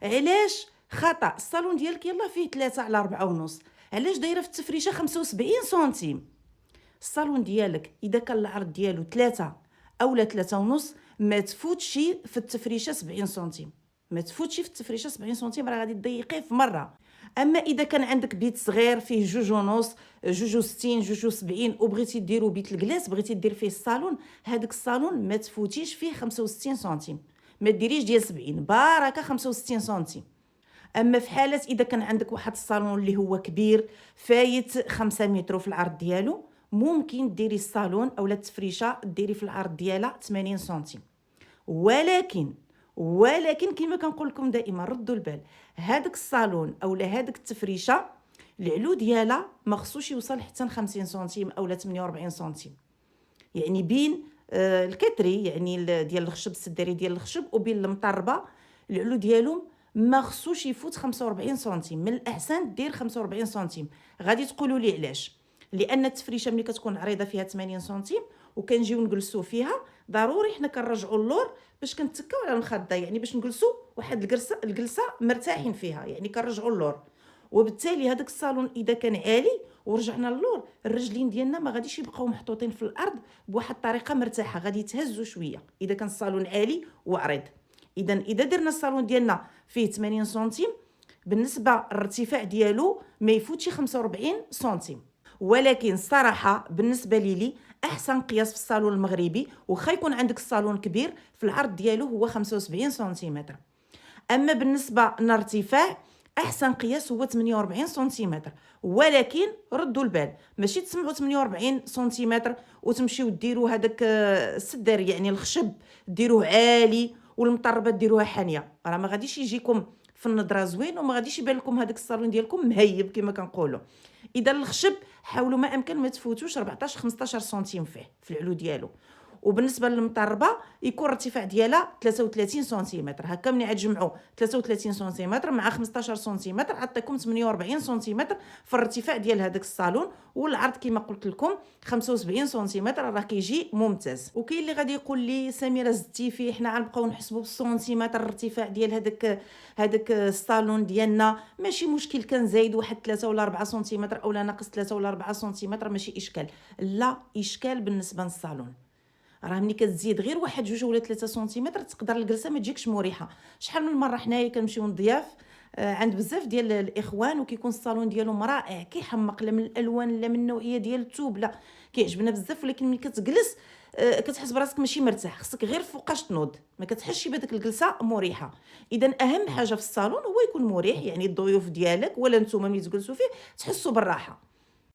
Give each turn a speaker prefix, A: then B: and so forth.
A: علاش خطا الصالون ديالك يلاه فيه 3 على 4 ونص، علاش دايره في التفريشه 75 سنتيم؟ الصالون ديالك اذا كان العرض ديالو 3 اولا 3 ونص ما تفوتش في التفريشه 70 سنتيم، ما تفوتش في التفريشه 70 سنتيم، راه غادي تضيقيه في مره. اما اذا كان عندك بيت صغير فيه 2 ونص 2 60 2 وبغيتي ديرو بيت الكلاس، بغيتي دير فيه الصالون، هذاك الصالون ما تفوتيش فيه 65 سنتيم، ما ديريش ديال 70 بركه 65 سنتيم. اما في حاله اذا كان عندك واحد الصالون اللي هو كبير فايت 5 متر في العرض ديالو، ممكن ديري الصالون اولا التفريشه ديري في العرض ديالها 80 سنتيم. ولكن كما كنقول لكم دائما ردوا البال، هذاك الصالون اولا هذاك التفريشه العلو ديالها ما خصوش يوصل حتى 50 سنتيم اولا 48 سنتيم، يعني بين الكتري يعني ديال الخشب السداري ديال الخشب وبين المطربه العلو ديالهم ما خصوش يفوت 45 سنتيم، من الاحسن دير 45 سنتيم. غادي تقولوا لي علاش؟ لان التفريشه ملي كتكون عريضه فيها 80 سنتيم وكنجيو نجلسوا فيها ضروري حنا كنرجعوا اللور باش كنتكاو على المخده، يعني باش نجلسوا واحد الجلسه مرتاحين فيها، يعني كنرجعوا اللور. وبالتالي هذاك الصالون اذا كان عالي ورجعنا للور الرجلين ديالنا ما غاديش يبقاو محطوطين في الارض بواحد الطريقه مرتاحه، غادي يتهزوا شويه اذا كان الصالون عالي وعريض. اذا درنا الصالون ديالنا فيه 80 سنتيم بالنسبه الارتفاع ديالو ما يفوتش 45 سنتيم. ولكن الصراحه بالنسبه لي احسن قياس في الصالون المغربي واخا يكون عندك الصالون كبير في العرض ديالو هو 75 سنتيمتر. اما بالنسبه للارتفاع احسن قياس هو 48 سنتيمتر. ولكن ردوا البال ماشي تسمعوا 48 سنتيمتر وتمشيو ديروا هذاك السدار يعني الخشب ديروه عالي والمطربه ديروها حانيه، راه ما غاديش يجيكم في النظره زوين وما غاديش يبان لكم هذاك الصالون ديالكم مهيب كما كنقولوا. اذا الخشب حاولوا ما امكن ما تفوتوش 14 15 سنتيم فيه في العلو ديالو. وبالنسبه للمطربه يكون الارتفاع ديالها 33 سنتيمتر، هكا ملي تجمعوا 33 سنتيمتر مع 15 سنتيمتر عطيكم 48 سنتيمتر في الارتفاع ديال هذاك الصالون، والعرض كما قلت لكم 75 سنتيمتر راه كيجي ممتاز. وكاين اللي غادي يقول لي سميره زدتي فيه، حنا غنبقاو نحسبوا بالسنتيمتر الارتفاع ديال هذاك الصالون ديالنا، ماشي مشكل كنزايد واحد 3 ولا 4 سنتيمتر اولا ناقص 3 ولا 4 سنتيمتر ماشي اشكال. لا اشكال بالنسبه للصالون، راه ملي كتزيد غير 1 2 ولا 3 سنتيمتر تقدر الجلسه ما تجيكش مريحه. شحال من مره حنايا كنمشيو نضياف عند بزاف ديال الاخوان وكيكون الصالون ديالهم رائع كيحمق، لا من الالوان لا من النوعيه ديال الثوب، لا كيعجبنا بزاف. ولكن ملي كتجلس كتحس براسك ماشي مرتاح، خصك غير فوقاش تنوض ما كتحسش بهذيك الجلسه مريحه. اذا اهم حاجه في الصالون هو يكون مريح، يعني الضيوف ديالك ولا نتوما ملي تجلسوا فيه تحسوا بالراحه.